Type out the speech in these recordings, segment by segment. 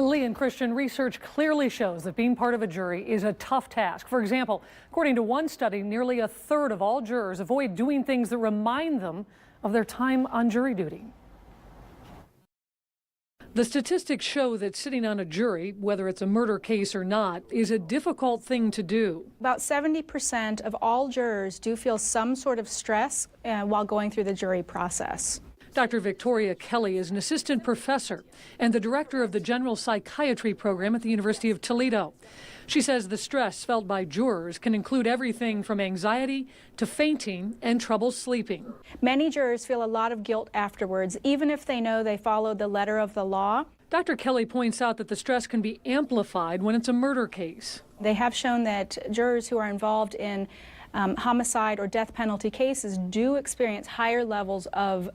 Lee and Christian, research clearly shows that being part of a jury is a tough task. For example, according to one study, nearly a third of all jurors avoid doing things that remind them of their time on jury duty. The statistics show that sitting on a jury, whether it's a murder case or not, is a difficult thing to do. About 70% of all jurors do feel some sort of stress while going through the jury process. Dr. Victoria Kelly is an assistant professor and the director of the general psychiatry program at the University of Toledo. She says the stress felt by jurors can include everything from anxiety to fainting and trouble sleeping. Many jurors feel a lot of guilt afterwards, even if they know they followed the letter of the law. Dr. Kelly points out that the stress can be amplified when it's a murder case. They have shown that jurors who are involved in homicide or death penalty cases do experience higher levels of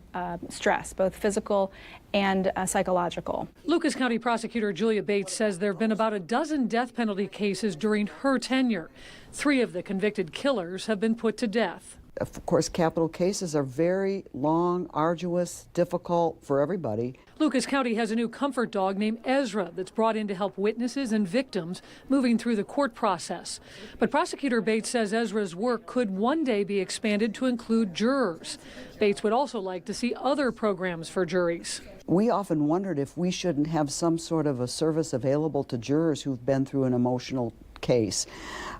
stress, both physical and psychological. Lucas County Prosecutor Julia Bates says there have been about a dozen death penalty cases during her tenure. 3 of the convicted killers have been put to death. Of course, capital cases are very long, arduous, difficult for everybody. Lucas County has a new comfort dog named Ezra that's brought in to help witnesses and victims moving through the court process. But Prosecutor Bates says Ezra's work could one day be expanded to include jurors. Bates would also like to see other programs for juries. We often wondered if we shouldn't have some sort of a service available to jurors who've been through an emotional case,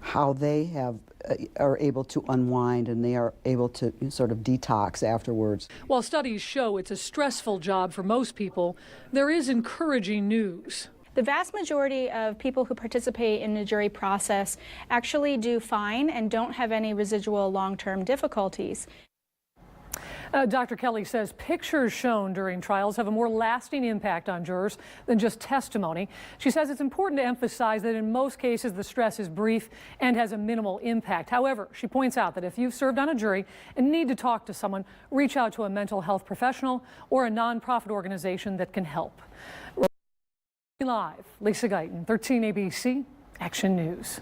how they are able to unwind and they are able to sort of detox afterwards. While studies show it's a stressful job for most people, there is encouraging news. The vast majority of people who participate in the jury process actually do fine and don't have any residual long-term difficulties. Dr. Kelly says pictures shown during trials have a more lasting impact on jurors than just testimony. She says it's important to emphasize that in most cases the stress is brief and has a minimal impact. However, she points out that if you've served on a jury and need to talk to someone, reach out to a mental health professional or a nonprofit organization that can help. Live, Lisa Guyton, 13 ABC Action News.